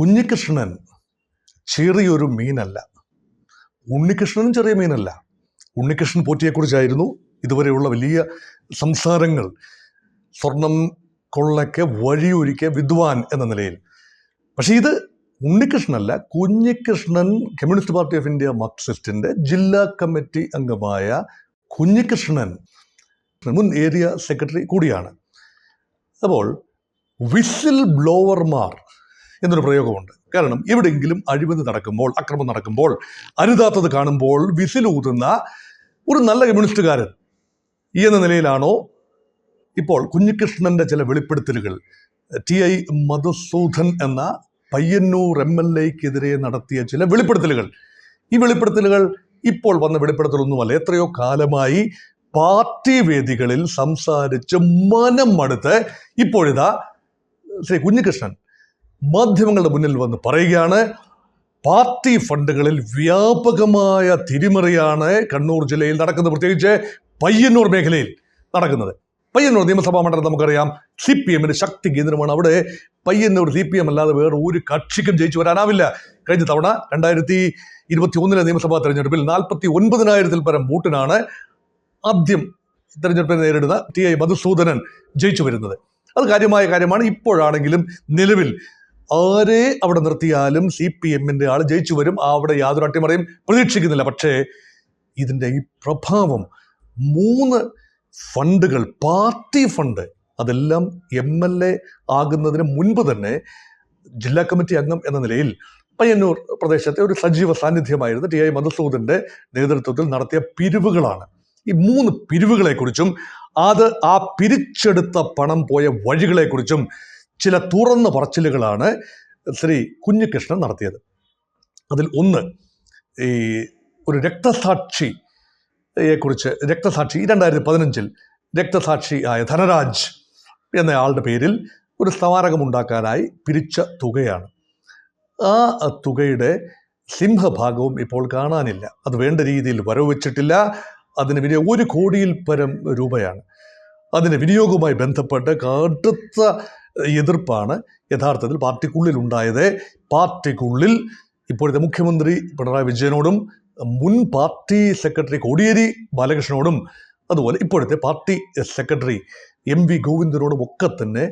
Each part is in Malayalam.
കുഞ്ഞികൃഷ്ണൻ ചെറിയൊരു മീനല്ല. ഉണ്ണികൃഷ്ണനും ചെറിയ മീനല്ല. ഉണ്ണികൃഷ്ണൻ പോറ്റിയെക്കുറിച്ചായിരുന്നു ഇതുവരെയുള്ള വലിയ സംസാരങ്ങൾ. സ്വർണം കൊള്ളയ്ക്ക് വഴിയൊരുക്കിയ വിദ്വാൻ എന്ന നിലയിൽ. പക്ഷേ ഇത് ഉണ്ണികൃഷ്ണനല്ല, Kunhikrishnan communist party of India മാർക്സിസ്റ്റിൻ്റെ ജില്ലാ കമ്മിറ്റി അംഗമായ കുഞ്ഞികൃഷ്ണൻ മുൻ ഏരിയ സെക്രട്ടറി കൂടിയാണ്. അപ്പോൾ വിസിൽ ബ്ലോവർമാർ എന്നൊരു പ്രയോഗമുണ്ട്. കാരണം എവിടെയെങ്കിലും അഴിമതി നടക്കുമ്പോൾ, അക്രമം നടക്കുമ്പോൾ, അരുതാത്തത് കാണുമ്പോൾ വിസിലൂതുന്ന ഒരു നല്ല കമ്മ്യൂണിസ്റ്റുകാരൻ എന്ന നിലയിലാണോ ഇപ്പോൾ കുഞ്ഞികൃഷ്ണൻ്റെ ചില വെളിപ്പെടുത്തലുകൾ TI മധുസൂദൻ എന്ന പയ്യന്നൂർ MLA-ക്കെതിരെ നടത്തിയ ചില വെളിപ്പെടുത്തലുകൾ? ഈ വെളിപ്പെടുത്തലുകൾ ഇപ്പോൾ വന്ന വെളിപ്പെടുത്തലൊന്നുമല്ല. എത്രയോ കാലമായി പാർട്ടി വേദികളിൽ സംസാരിച്ച് മനം മടുത്ത് ഇപ്പോഴിതാ ശ്രീ കുഞ്ഞികൃഷ്ണൻ മാധ്യമങ്ങളുടെ മുന്നിൽ വന്ന് പറയുകയാണ്, പാർട്ടി ഫണ്ടുകളിൽ വ്യാപകമായ തിരിമറിയാണ് കണ്ണൂർ ജില്ലയിൽ നടക്കുന്നത്, പ്രത്യേകിച്ച് പയ്യന്നൂർ മേഖലയിൽ നടക്കുന്നത്. പയ്യന്നൂർ നിയമസഭാ മണ്ഡലം നമുക്കറിയാം, CPM-ന്റെ ശക്തി കേന്ദ്രമാണ്. അവിടെ പയ്യന്നൂർ CPM അല്ലാതെ വേറെ ഒരു കക്ഷിക്കും ജയിച്ചു വരാനാവില്ല. കഴിഞ്ഞ തവണ 2021 നിയമസഭാ തെരഞ്ഞെടുപ്പിൽ 49,000-ൽ പരം വോട്ടിനാണ് ആദ്യം തെരഞ്ഞെടുപ്പിനെ നേരിടുന്ന TI മധുസൂദനൻ ജയിച്ചു വരുന്നത്. അത് കാര്യമാണ്. ഇപ്പോഴാണെങ്കിലും നിലവിൽ ആരെ അവിടെ നിർത്തിയാലും CPM-ന്റെ ആൾ ജയിച്ചു വരും. അവിടെ യാതൊരു അട്ടിമറിയും പ്രതീക്ഷിക്കുന്നില്ല. പക്ഷേ ഇതിൻ്റെ ഈ പ്രഭാവം 3 ഫണ്ടുകൾ, പാർട്ടി ഫണ്ട്, അതെല്ലാം MLA ആകുന്നതിന് മുൻപ് തന്നെ ജില്ലാ കമ്മിറ്റി അംഗം എന്ന നിലയിൽ പയ്യന്നൂർ പ്രദേശത്തെ ഒരു സജീവ സാന്നിധ്യമായിരുന്ന TI മധുസൂദൻ്റെ നേതൃത്വത്തിൽ നടത്തിയ പിരിവുകളാണ്. ഈ 3 പിരിവുകളെക്കുറിച്ചും ആ പിരിച്ചെടുത്ത പണം പോയ വഴികളെക്കുറിച്ചും ചില തുറന്ന പറച്ചിലുകളാണ് ശ്രീ കുഞ്ഞികൃഷ്ണൻ നടത്തിയത്. അതിൽ ഒന്ന്, ഒരു രക്തസാക്ഷി 2015 രക്തസാക്ഷിയായ ധനരാജ് എന്നയാളുടെ പേരിൽ ഒരു സ്മാരകമുണ്ടാക്കാനായി പിരിച്ച തുകയാണ്. ആ തുകയുടെ സിംഹഭാഗവും ഇപ്പോൾ കാണാനില്ല. അത് വേണ്ട രീതിയിൽ വരവ് വെച്ചിട്ടില്ല. അതിന് 1 കോടിയിൽ പരം രൂപയാണ്. അതിൻ്റെ വിനിയോഗവുമായി ബന്ധപ്പെട്ട് കടുത്ത എതിർപ്പാണ് യഥാർത്ഥത്തിൽ പാർട്ടിക്കുള്ളിൽ ഉണ്ടായത്. പാർട്ടിക്കുള്ളിൽ ഇപ്പോഴത്തെ മുഖ്യമന്ത്രി പിണറായി വിജയനോടും മുൻ പാർട്ടി സെക്രട്ടറി കോടിയേരി ബാലകൃഷ്ണനോടും അതുപോലെ ഇപ്പോഴത്തെ പാർട്ടി സെക്രട്ടറി MV ഗോവിന്ദനോടും ഒക്കെ തന്നെ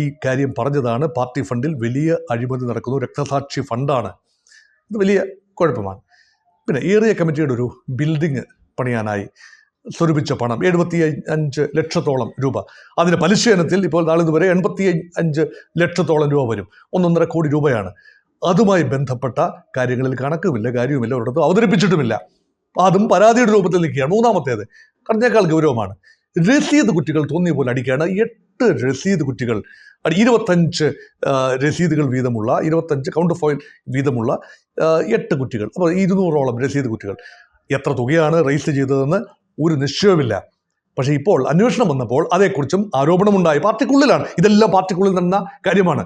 ഈ കാര്യം പറഞ്ഞതാണ്. പാർട്ടി ഫണ്ടിൽ വലിയ അഴിമതി നടക്കുന്നു, രക്തസാക്ഷി ഫണ്ടാണ്, ഇത് വലിയ കുഴപ്പമാണ്. പിന്നെ ഏരിയ കമ്മിറ്റിയുടെ ഒരു ബിൽഡിംഗ് പണിയാനായി സ്വരൂപിച്ച പണം 75 ലക്ഷത്തോളം രൂപ, അതിൻ്റെ പലിശ ഇനത്തിൽ ഇപ്പോൾ നാളിതുവരെ 85 ലക്ഷത്തോളം രൂപ വരും. 1.5 കോടി രൂപയാണ്. അതുമായി ബന്ധപ്പെട്ട കാര്യങ്ങളിൽ കണക്കുമില്ല, കാര്യവുമില്ല, ഒരിടത്തും അവതരിപ്പിച്ചിട്ടുമില്ല. അതും പരാതിയുടെ രൂപത്തിൽ നിൽക്കുകയാണ്. 3-ാമത്തേത് അതിനേക്കാൾ ഗൗരവമാണ്. രസീത് കുറ്റികൾ തോന്നിയ പോലെ അടിക്കുകയാണ്. 8 രസീത് കുറ്റികൾ, 25 രസീതുകൾ വീതമുള്ള, 25 കൗണ്ടർ ഫോയിൽ വീതമുള്ള 8 കുറ്റികൾ. അപ്പോൾ 200-ഓളം രസീത് കുറ്റികൾ. എത്ര തുകയാണ് രജിസ്റ്റർ ചെയ്തതെന്ന് ഒരു നിശ്ചയവുമില്ല. പക്ഷേ ഇപ്പോൾ അന്വേഷണം വന്നപ്പോൾ അതേക്കുറിച്ചും ആരോപണമുണ്ടായി. പാർട്ടിക്കുള്ളിലാണ് ഇതെല്ലാം, പാർട്ടിക്കുള്ളിൽ നടന്ന കാര്യമാണ്.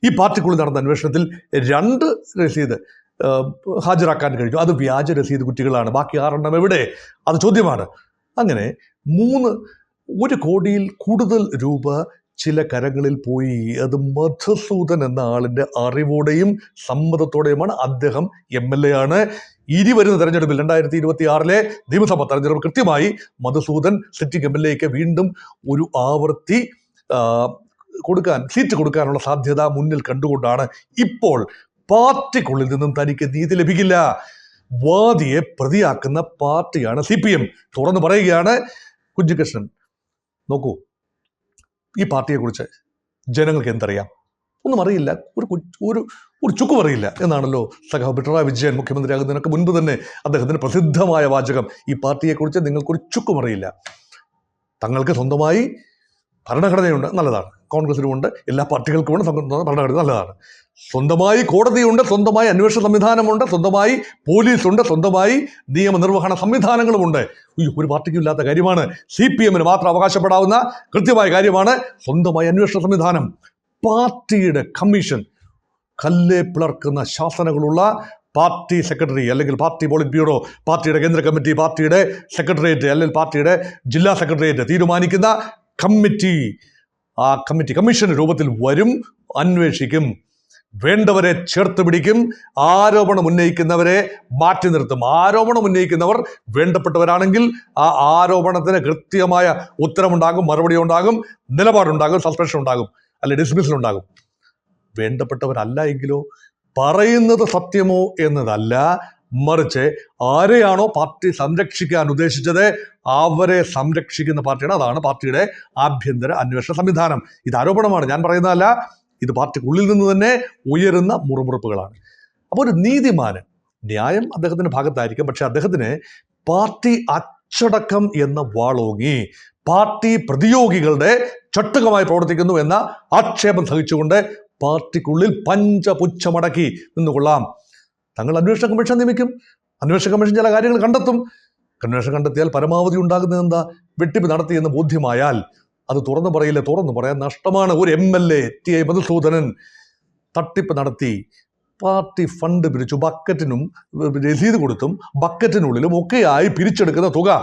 ഈ പാർട്ടിക്കുള്ളിൽ നടന്ന അന്വേഷണത്തിൽ 2 രസീത് ഹാജരാക്കാൻ കഴിഞ്ഞു. അത് വ്യാജ രസീത് കുറ്റികളാണ്. ബാക്കി 6 എവിടെ? അത് ചോദ്യമാണ്. അങ്ങനെ 1 കോടിയിൽ കൂടുതൽ രൂപ ചില കരങ്ങളിൽ പോയി. അത് മധുസൂദൻ എന്ന ആളിൻ്റെ അറിവോടെയും സമ്മതത്തോടെയുമാണ്. അദ്ദേഹം MLA ആണ്. ഇനി വരുന്ന തെരഞ്ഞെടുപ്പിൽ 2026 നിയമസഭാ തെരഞ്ഞെടുപ്പ് കൃത്യമായി മധുസൂദൻ സിറ്റിംഗ് MLA-ക്ക് വീണ്ടും ഒരു ആവർത്തി സീറ്റ് കൊടുക്കാനുള്ള സാധ്യത മുന്നിൽ കണ്ടുകൊണ്ടാണ് ഇപ്പോൾ പാർട്ടിക്കുള്ളിൽ നിന്നും തനിക്ക് നീതി ലഭിക്കില്ല. വാദിയെ പ്രതിയാക്കുന്ന പാർട്ടിയാണ് CPM. തുറന്നു പറയുകയാണ് കുഞ്ഞികൃഷ്ണൻ. നോക്കൂ, ഈ പാർട്ടിയെക്കുറിച്ച് ജനങ്ങൾക്ക് എന്തറിയാം? ഒന്നും അറിയില്ല, ഒരു ചുക്കും അറിയില്ല എന്നാണല്ലോ സഖാവ് പിണറായി വിജയൻ മുഖ്യമന്ത്രിയാകുന്നതിനൊക്കെ മുൻപ് തന്നെ അദ്ദേഹത്തിന് പ്രസിദ്ധമായ വാചകം. ഈ പാർട്ടിയെക്കുറിച്ച് നിങ്ങൾക്കൊരു ചുക്കും അറിയില്ല. തങ്ങൾക്ക് സ്വന്തമായി ഭരണഘടനയുണ്ട്, നല്ലതാണ്. കോൺഗ്രസിനുമുണ്ട്, എല്ലാ പാർട്ടികൾക്കുമുണ്ട് ഭരണഘടന, നല്ലതാണ്. സ്വന്തമായി കോടതിയുണ്ട്, സ്വന്തമായി അന്വേഷണ സംവിധാനമുണ്ട്, സ്വന്തമായി പോലീസുണ്ട്, സ്വന്തമായി നിയമനിർവഹണ സംവിധാനങ്ങളുമുണ്ട്. ഒരു പാർട്ടിക്കും ഇല്ലാത്ത കാര്യമാണ്. CPM-ന് മാത്രം അവകാശപ്പെടാവുന്ന കൃത്യമായ കാര്യമാണ് സ്വന്തമായി അന്വേഷണ സംവിധാനം. പാർട്ടിയുടെ കമ്മീഷൻ, കല്ലെ പിളർക്കുന്ന ശാസനകളുള്ള പാർട്ടി സെക്രട്ടറി അല്ലെങ്കിൽ പാർട്ടി പോളിറ്റ് ബ്യൂറോ, പാർട്ടിയുടെ കേന്ദ്ര കമ്മിറ്റി, പാർട്ടിയുടെ സെക്രട്ടേറിയറ്റ് അല്ലെങ്കിൽ പാർട്ടിയുടെ ജില്ലാ സെക്രട്ടേറിയറ്റ് തീരുമാനിക്കുന്ന കമ്മിറ്റി, ആ കമ്മിഷൻ രൂപത്തിൽ വരും, അന്വേഷിക്കും. വേണ്ടവരെ ചേർത്ത് പിടിക്കും, ആരോപണം ഉന്നയിക്കുന്നവരെ മാറ്റി നിർത്തും. ആരോപണം ഉന്നയിക്കുന്നവർ വേണ്ടപ്പെട്ടവരാണെങ്കിൽ ആ ആരോപണത്തിന് കൃത്യമായ ഉത്തരമുണ്ടാകും, മറുപടി ഉണ്ടാകും, നിലപാടുണ്ടാകും, സസ്പെൻഷൻ ഉണ്ടാകും, അല്ലെ ഡിസ്മിസൽ ഉണ്ടാകും. വേണ്ടപ്പെട്ടവരല്ല എങ്കിലോ പറയുന്നത് സത്യമോ എന്നതല്ല, മറിച്ച് ആരെയാണോ പാർട്ടി സംരക്ഷിക്കാൻ ഉദ്ദേശിച്ചത് അവരെ സംരക്ഷിക്കുന്ന പാർട്ടിയാണ്. അതാണ് പാർട്ടിയുടെ ആഭ്യന്തര അന്വേഷണ സംവിധാനം. ഇത് ആരോപണമാണ്, ഞാൻ പറയുന്നതല്ല. ഇത് പാർട്ടിക്കുള്ളിൽ നിന്ന് തന്നെ ഉയരുന്ന മുറുമുറുപ്പുകളാണ്. അപ്പോൾ ഒരു നീതിമാന് ന്യായം അദ്ദേഹത്തിന്റെ ഭാഗത്തായിരിക്കും, പക്ഷെ അദ്ദേഹത്തിന് പാർട്ടി അച്ചടക്കം എന്ന വാളോങ്ങി പാർട്ടി പ്രതിയോഗികളുടെ ചട്ടുകമായി പ്രവർത്തിക്കുന്നു എന്ന ആക്ഷേപം സഹിച്ചുകൊണ്ട് പാർട്ടിക്കുള്ളിൽ പഞ്ചപുച്ഛമടക്കി നിന്നുകൊള്ളാം. തങ്ങൾ അന്വേഷണ കമ്മീഷൻ നിയമിക്കും, അന്വേഷണ കമ്മീഷൻ ചില കാര്യങ്ങൾ കണ്ടെത്തും. അന്വേഷണം കണ്ടെത്തിയാൽ പരമാവധി ഉണ്ടാകുന്നത് എന്താ? വെട്ടിപ്പ് നടത്തിയെന്ന് ബോധ്യമായാൽ അത് തുറന്നു പറയില്ല. തുറന്നു പറയാൻ നഷ്ടമാണ്. ഒരു MLA TI മധുസൂദനൻ തട്ടിപ്പ് നടത്തി, പാർട്ടി ഫണ്ട് പിരിച്ചു, ബക്കറ്റിനും രസീത് കൊടുത്തും ബക്കറ്റിനുള്ളിലും ഒക്കെയായി പിരിച്ചെടുക്കുന്ന തുക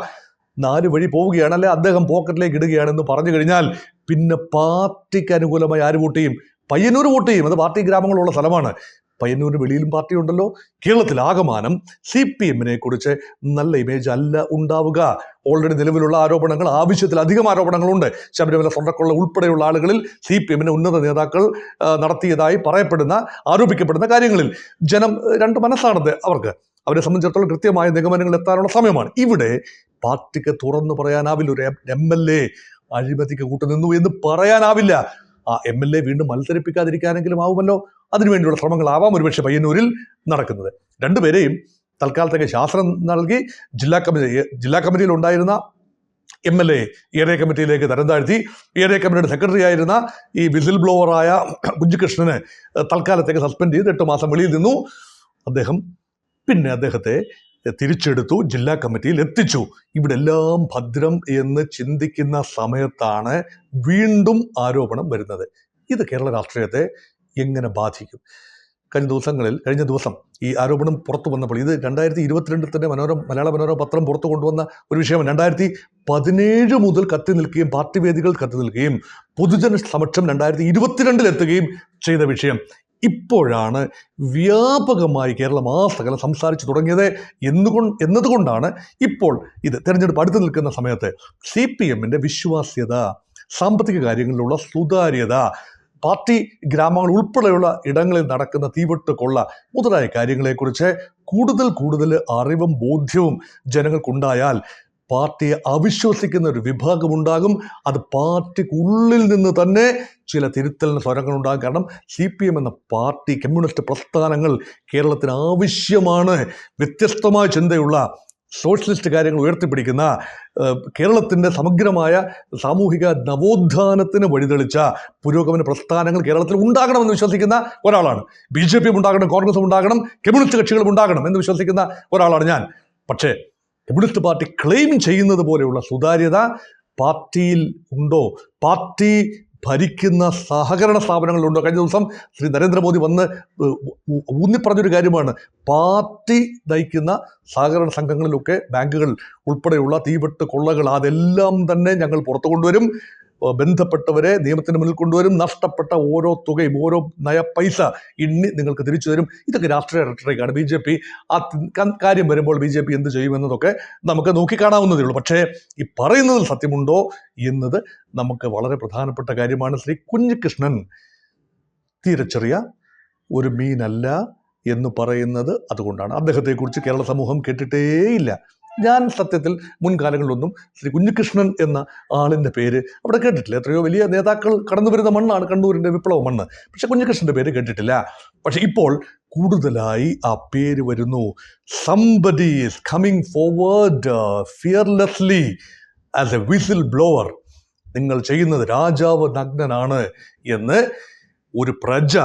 4 വഴി പോവുകയാണ്, അല്ലെ അദ്ദേഹം പോക്കറ്റിലേക്ക് ഇടുകയാണെന്ന് പറഞ്ഞു കഴിഞ്ഞാൽ പിന്നെ പാർട്ടിക്ക് അനുകൂലമായി ആര് വോട്ട് ചെയ്യും? പയ്യന്നൂർ വോട്ട് ചെയ്യും. അത് പാർട്ടി ഗ്രാമങ്ങളുള്ള സ്ഥലമാണ്. പയ്യന്നൂരിന് വെളിയിലും പാർട്ടി ഉണ്ടല്ലോ. കേരളത്തിൽ ആകമാനം CPM-നെ കുറിച്ച് നല്ല ഇമേജ് അല്ല ഉണ്ടാവുക. ഓൾറെഡി നിലവിലുള്ള ആരോപണങ്ങൾ, ആവശ്യത്തിലധികം ആരോപണങ്ങളുണ്ട്. ശബരിമല സ്വർണ്ണക്കൊള്ള ഉൾപ്പെടെയുള്ള ആളുകളിൽ CPM-ന്റെ ഉന്നത നേതാക്കൾ നടത്തിയതായി ആരോപിക്കപ്പെടുന്ന കാര്യങ്ങളിൽ ജനം രണ്ട് മനസ്സാണത്. അവരെ സംബന്ധിച്ചിടത്തോളം കൃത്യമായ നിഗമനങ്ങൾ എത്താനുള്ള സമയമാണ്. ഇവിടെ പാർട്ടിക്ക് തുറന്നു പറയാനാവില്ല. ഒരു MLA അഴിമതിക്ക് കൂട്ടുനിന്നു എന്ന് പറയാനാവില്ല. ആ MLA വീണ്ടും മത്സരിപ്പിക്കാതിരിക്കാനെങ്കിലും ആവുമല്ലോ. അതിനുവേണ്ടിയുള്ള ശ്രമങ്ങളാവാം ഒരുപക്ഷെ പയ്യന്നൂരിൽ നടക്കുന്നത്. രണ്ടുപേരെയും തൽക്കാലത്തേക്ക് ശാസ്ത്രം നൽകി ജില്ലാ കമ്മിറ്റിയിൽ ഉണ്ടായിരുന്ന MLA ഏരിയ കമ്മിറ്റിയിലേക്ക് തരം താഴ്ത്തി. ഏരിയ കമ്മിറ്റിയുടെ സെക്രട്ടറി ആയിരുന്ന ഈ വിസിൽ ബ്ലോവറായ കുഞ്ഞികൃഷ്ണനെ തൽക്കാലത്തേക്ക് സസ്പെൻഡ് ചെയ്ത് 8 മാസം വെളിയിൽ നിന്നു. അദ്ദേഹത്തെ തിരിച്ചെടുത്തു, ജില്ലാ കമ്മിറ്റിയിൽ എത്തിച്ചു. ഇവിടെ എല്ലാം ഭദ്രം എന്ന് ചിന്തിക്കുന്ന സമയത്താണ് വീണ്ടും ആരോപണം വരുന്നത്. ഇത് കേരള രാഷ്ട്രീയത്തെ എങ്ങനെ ബാധിക്കും? കഴിഞ്ഞ ദിവസം ഈ ആരോപണം പുറത്തു വന്നപ്പോൾ, ഇത് 2022 തന്നെ മലയാള മനോരമ പത്രം പുറത്തു കൊണ്ടുവന്ന ഒരു വിഷയമാണ്. 2017 മുതൽ കത്തി നിൽക്കുകയും പാർട്ടി വേദികൾ കത്തി നിൽക്കുകയും പൊതുജന സമക്ഷം 2022 എത്തുകയും ചെയ്ത വിഷയം ഇപ്പോഴാണ് വ്യാപകമായി കേരളം ആസകലം സംസാരിച്ചു തുടങ്ങിയത് എന്നതുകൊണ്ടാണ് ഇപ്പോൾ ഇത് തെരഞ്ഞെടുപ്പ് അടുത്ത് നിൽക്കുന്ന സമയത്ത് CPM-ന്റെ വിശ്വാസ്യത, സാമ്പത്തിക കാര്യങ്ങളിലുള്ള സുതാര്യത, പാർട്ടി ഗ്രാമങ്ങൾ ഉൾപ്പെടെയുള്ള ഇടങ്ങളിൽ നടക്കുന്ന തീവെട്ട് കൊള്ള മുതലായ കാര്യങ്ങളെക്കുറിച്ച് കൂടുതൽ അറിവും ബോധ്യവും ജനങ്ങൾക്കുണ്ടായാൽ പാർട്ടിയെ അവിശ്വസിക്കുന്ന ഒരു വിഭാഗമുണ്ടാകും. അത് പാർട്ടിക്കുള്ളിൽ നിന്ന് തന്നെ ചില തിരുത്തലിന് സ്വരങ്ങളുണ്ടാകും. കാരണം CPM എന്ന പാർട്ടി, കമ്മ്യൂണിസ്റ്റ് പ്രസ്ഥാനങ്ങൾ കേരളത്തിന് ആവശ്യമാണ്. വ്യത്യസ്തമായ ചിന്തയുള്ള സോഷ്യലിസ്റ്റ് കാര്യങ്ങൾ ഉയർത്തിപ്പിടിക്കുന്ന, കേരളത്തിൻ്റെ സമഗ്രമായ സാമൂഹിക നവോത്ഥാനത്തിന് വഴിതെളിച്ച പുരോഗമന പ്രസ്ഥാനങ്ങൾ കേരളത്തിൽ ഉണ്ടാകണമെന്ന് വിശ്വസിക്കുന്ന ഒരാളാണ്. BJP ഉണ്ടാകണം, കോൺഗ്രസും ഉണ്ടാകണം, കമ്മ്യൂണിസ്റ്റ് കക്ഷികളും ഉണ്ടാകണം എന്ന് വിശ്വസിക്കുന്ന ഒരാളാണ് ഞാൻ. പക്ഷേ കമ്മ്യൂണിസ്റ്റ് പാർട്ടി ക്ലെയിം ചെയ്യുന്നത് പോലെയുള്ള സുതാര്യത പാർട്ടിയിൽ ഉണ്ടോ? പാർട്ടി ഭരിക്കുന്ന സഹകരണ സ്ഥാപനങ്ങളുണ്ടോ? കഴിഞ്ഞ ദിവസം ശ്രീ നരേന്ദ്രമോദി വന്ന് ഊന്നിപ്പറഞ്ഞൊരു കാര്യമാണ്, പാർട്ടി നയിക്കുന്ന സഹകരണ സംഘങ്ങളിലൊക്കെ ബാങ്കുകൾ ഉൾപ്പെടെയുള്ള തീവെട്ട് കൊള്ളകൾ അതെല്ലാം തന്നെ ഞങ്ങൾ പുറത്തു കൊണ്ടുവരും, ബന്ധപ്പെട്ടവരെ നിയമത്തിന് മുന്നിൽ കൊണ്ടുവരും, നഷ്ടപ്പെട്ട ഓരോ തുകയും ഓരോ നയ പൈസ ഇനി നിങ്ങൾക്ക് തിരിച്ചു തരും. ഇതൊക്കെ രാഷ്ട്രീയ റെട്ടറിക്കാണ്. BJP ആ കാര്യം വരുമ്പോൾ BJP എന്ത് ചെയ്യുമെന്നതൊക്കെ നമുക്ക് നോക്കിക്കാണാവുന്നതേ ഉള്ളൂ. പക്ഷേ ഈ പറയുന്നതിൽ സത്യമുണ്ടോ എന്നത് നമുക്ക് വളരെ പ്രധാനപ്പെട്ട കാര്യമാണ്. ശ്രീ കുഞ്ഞികൃഷ്ണൻ തീരെ ചെറിയ ഒരു മീനല്ല എന്ന് പറയുന്നത് അതുകൊണ്ടാണ്. അദ്ദേഹത്തെക്കുറിച്ച് കേരള സമൂഹം കേട്ടിട്ടേയില്ല. ഞാൻ സത്യത്തിൽ മുൻകാലങ്ങളിലൊന്നും ശ്രീ കുഞ്ഞികൃഷ്ണൻ എന്ന ആളിൻ്റെ പേര് അവിടെ കേട്ടിട്ടില്ല. എത്രയോ വലിയ നേതാക്കൾ കടന്നു വരുന്ന മണ്ണാണ് കണ്ണൂരിൻ്റെ വിപ്ലവ മണ്ണ്. പക്ഷെ കുഞ്ഞികൃഷ്ണൻ്റെ പേര് കേട്ടിട്ടില്ല. പക്ഷെ ഇപ്പോൾ കൂടുതലായി ആ പേര് വരുന്നു. Somebody is coming forward fearlessly as a whistleblower. നിങ്ങൾ ചെയ്യുന്നത് രാജാവ് നഗ്നനാണ് എന്ന് ഒരു പ്രജ,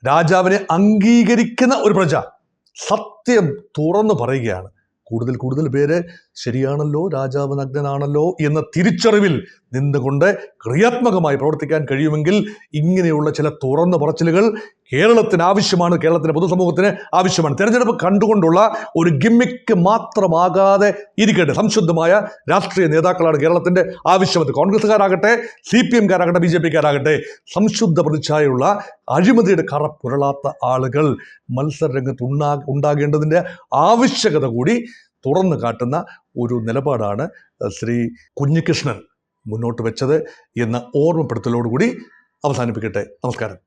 രാജാവിനെ അംഗീകരിക്കുന്ന ഒരു പ്രജ സത്യം തുറന്നു പറയുകയാണ്. കൂടുതൽ പേര് ശരിയാണല്ലോ, രാജാവ് നഗ്നനാണല്ലോ എന്ന തിരിച്ചറിവിൽ നിന്നുകൊണ്ട് ക്രിയാത്മകമായി പ്രവർത്തിക്കാൻ കഴിയുമെങ്കിൽ ഇങ്ങനെയുള്ള ചില തുറന്നു പറച്ചിലുകൾ കേരളത്തിന് ആവശ്യമാണ്, കേരളത്തിൻ്റെ പൊതുസമൂഹത്തിന് ആവശ്യമാണ്. തെരഞ്ഞെടുപ്പ് കണ്ടുകൊണ്ടുള്ള ഒരു ഗിമ്മിക്ക് മാത്രമാകാതെ ഇരിക്കട്ടെ. സംശുദ്ധമായ രാഷ്ട്രീയ നേതാക്കളാണ് കേരളത്തിൻ്റെ ആവശ്യം. കോൺഗ്രസ്സുകാരാകട്ടെ, CPM-കാരാകട്ടെ, BJP-കാരാകട്ടെ, സംശുദ്ധ പ്രതിച്ഛായുള്ള അഴിമതിയുടെ കറ പുരളാത്ത ആളുകൾ മത്സരരംഗത്ത് ഉണ്ടാകേണ്ടതിൻ്റെ ആവശ്യകത കൂടി തുറന്നു കാട്ടുന്ന ഒരു നിലപാടാണ് ശ്രീ കുഞ്ഞികൃഷ്ണൻ മുന്നോട്ട് വെച്ചത് എന്ന ഓർമ്മപ്പെടുത്തലോടുകൂടി അവസാനിപ്പിക്കട്ടെ. നമസ്കാരം.